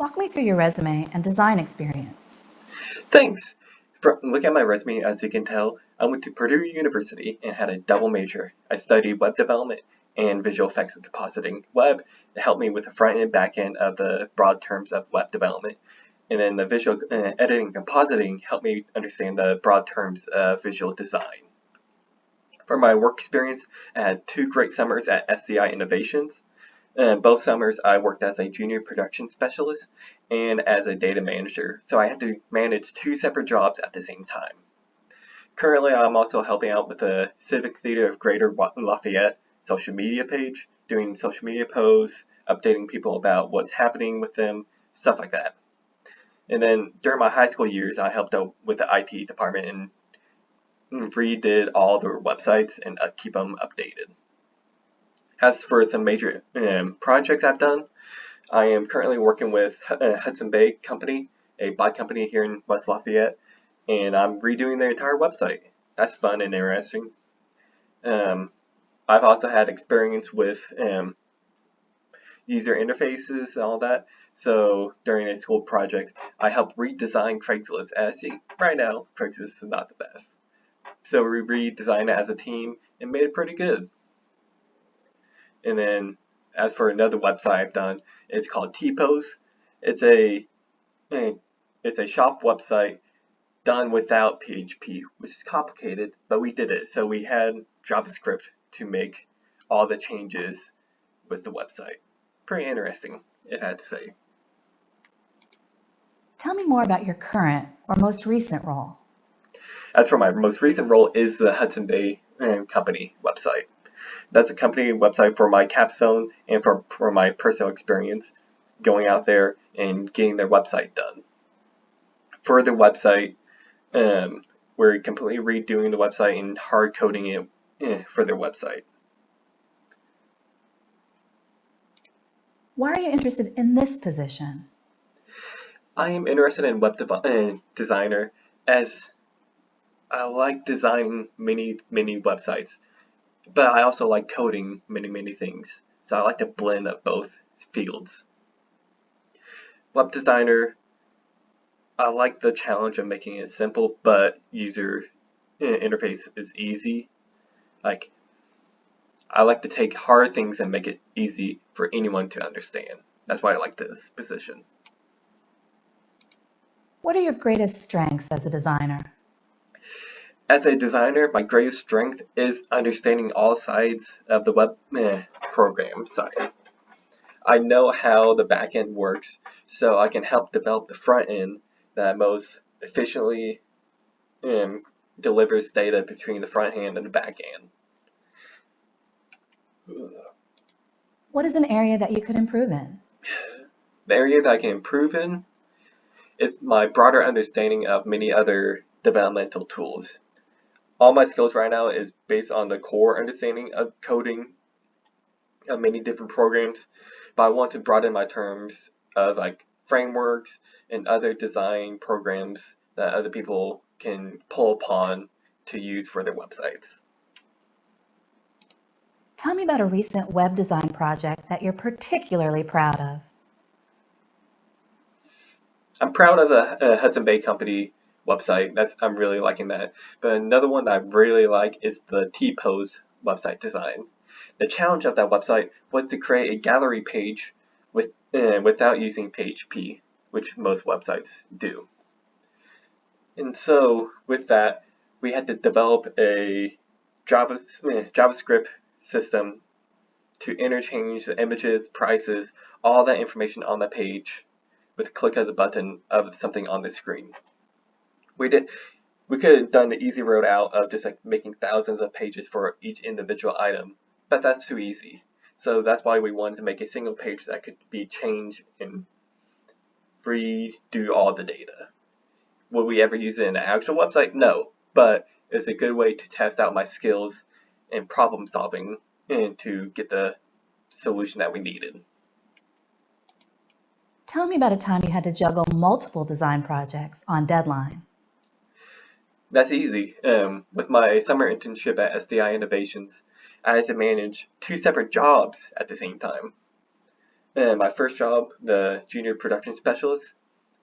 Walk me through your resume and design experience. Thanks! Look at my resume. As you can tell, I went to Purdue University and had a double major. I studied web development and visual effects and compositing. Web helped me with the front end, back end of the broad terms of web development. And then the visual editing and compositing helped me understand the broad terms of visual design. For my work experience, I had 2 great summers at SDI Innovations. Both summers I worked as a junior production specialist and as a data manager, so I had to manage 2 separate jobs at the same time. Currently, I'm also helping out with the Civic Theater of Greater Lafayette social media page, doing social media posts, updating people about what's happening with them, stuff like that. And then during my high school years, I helped out with the IT department and redid all their websites and keep them updated. As for some major projects I've done, I am currently working with Hudson Bay Company, a bike company here in West Lafayette, and I'm redoing their entire website. That's fun and interesting. I've also had experience with user interfaces and all that. So during a school project, I helped redesign Craigslist. As you see, right now, Craigslist is not the best. So we redesigned it as a team and made it pretty good. And then as for another website I've done, it's called T-Pose. It's a shop website done without PHP, which is complicated, but we did it. So we had JavaScript to make all the changes with the website. Pretty interesting, if I had to say. Tell me more about your current or most recent role. As for my most recent role is the Hudson Bay Company website. That's a company website for my capstone and for my personal experience going out there and getting their website done. For the website, we're completely redoing the website and hard coding it for their website. Why are you interested in this position? I am interested in web designer as I like designing many websites, but I also like coding many things. So I like the blend of both fields. Web designer, I like the challenge of making it simple, but user interface is easy. Like, I like to take hard things and make it easy for anyone to understand. That's why I like this position. What are your greatest strengths as a designer? As a designer, my greatest strength is understanding all sides of the web program side. I know how the back end works, so I can help develop the front end that most efficiently delivers data between the front end and the back end. What is an area that you could improve in? The area that I can improve in is my broader understanding of many other developmental tools. All my skills right now is based on the core understanding of coding of many different programs, but I want to broaden my terms of like frameworks and other design programs that other people can pull upon to use for their websites. Tell me about a recent web design project that you're particularly proud of. I'm proud of the Hudson Bay Company website. I'm really liking that. But another one that I really like is the T-Pose website design. The challenge of that website was to create a gallery page without using PHP, which most websites do. And so with that, we had to develop a JavaScript system to interchange the images, prices, all that information on the page with a click of the button of something on the screen. We could have done the easy road out of just like making thousands of pages for each individual item, but that's too easy. So that's why we wanted to make a single page that could be changed and redo all the data. Will we ever use it in an actual website? No, but it's a good way to test out my skills in problem solving and to get the solution that we needed. Tell me about a time you had to juggle multiple design projects on deadline. That's easy. With my summer internship at SDI Innovations, I had to manage 2 separate jobs at the same time. my first job, the junior production specialist,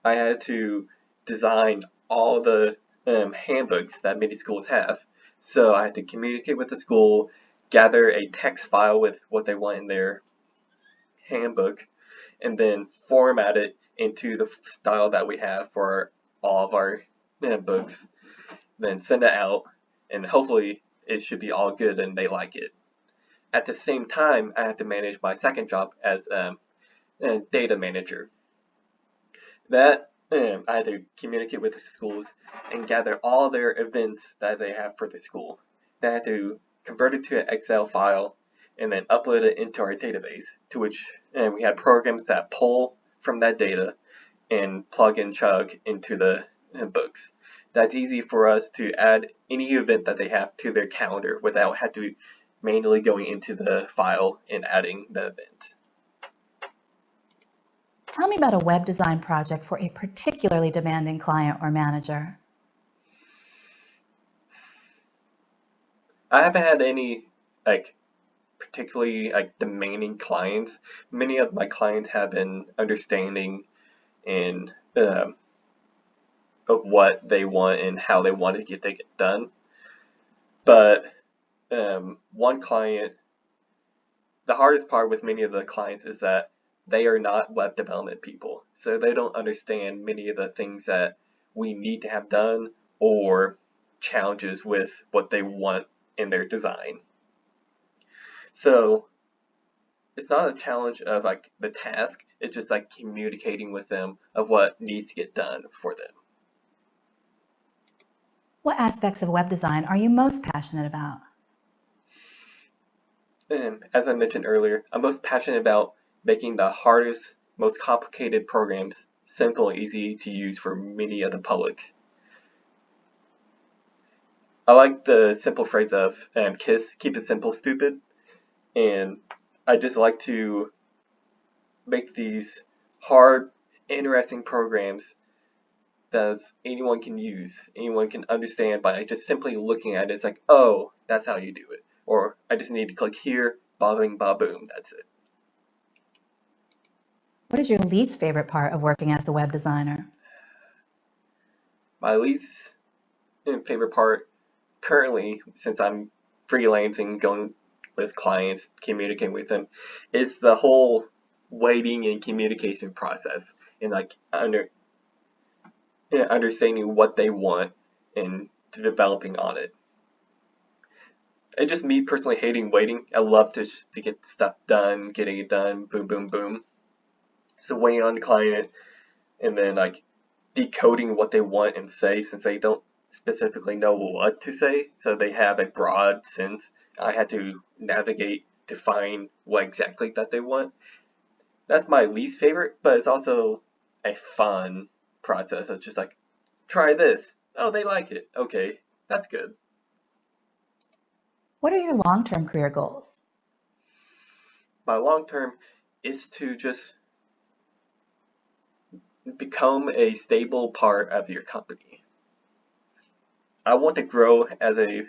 I had to design all the handbooks that many schools have. So I had to communicate with the school, gather a text file with what they want in their handbook, and then format it into the style that we have for all of our books. Then send it out, and hopefully it should be all good and they like it. At the same time, I had to manage my second job as a data manager. That I had to communicate with the schools and gather all their events that they have for the school. Then I had to convert it to an Excel file and then upload it into our database, to which we had programs that pull from that data and plug and chug into the books. That's easy for us to add any event that they have to their calendar without having to manually going into the file and adding the event. Tell me about a web design project for a particularly demanding client or manager. I haven't had any particularly demanding clients. Many of my clients have been understanding and of what they want and how they want to get it done. But one client, the hardest part with many of the clients is that they are not web development people, so they don't understand many of the things that we need to have done or challenges with what they want in their design. So it's not a challenge of the task, it's just communicating with them of what needs to get done for them. What aspects of web design are you most passionate about? And as I mentioned earlier, I'm most passionate about making the hardest, most complicated programs simple and easy to use for many of the public. I like the simple phrase of KISS, keep it simple, stupid. And I just like to make these hard, interesting programs that anyone can use, anyone can understand by just simply looking at it. It's like, oh, that's how you do it. Or I just need to click here, ba-bing, ba-boom, that's it. What is your least favorite part of working as a web designer? My least favorite part currently, since I'm freelancing, going with clients, communicating with them, is the whole waiting and communication process and understanding what they want and developing on it. It's just me personally hating waiting. I love to get stuff done, getting it done, boom, boom, boom. So waiting on the client and then decoding what they want and say, since they don't specifically know what to say, so they have a broad sense. I had to navigate to find what exactly that they want. That's my least favorite, but it's also a fun process. It's just try this. Oh, they like it. Okay, that's good. What are your long-term career goals? My long term is to just become a stable part of your company. I want to grow as a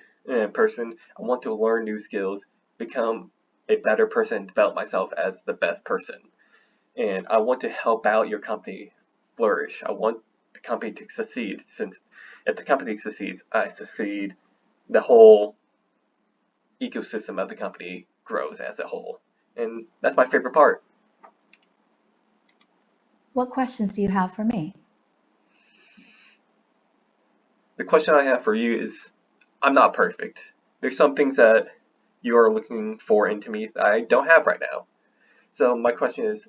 person. I want to learn new skills, become a better person, and develop myself as the best person. And I want to help out your company flourish. I want the company to succeed, since if the company succeeds, I succeed. The whole ecosystem of the company grows as a whole. And that's my favorite part. What questions do you have for me? The question I have for you is, I'm not perfect. There's some things that you are looking for into me that I don't have right now. So my question is,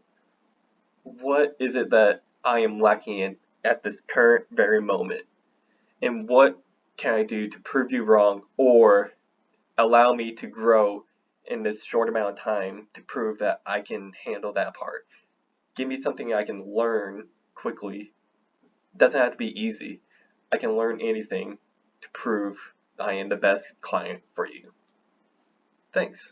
what is it that I am lacking in at this current very moment? And what can I do to prove you wrong or allow me to grow in this short amount of time to prove that I can handle that part? Give me something I can learn quickly. It doesn't have to be easy. I can learn anything to prove I am the best client for you. Thanks.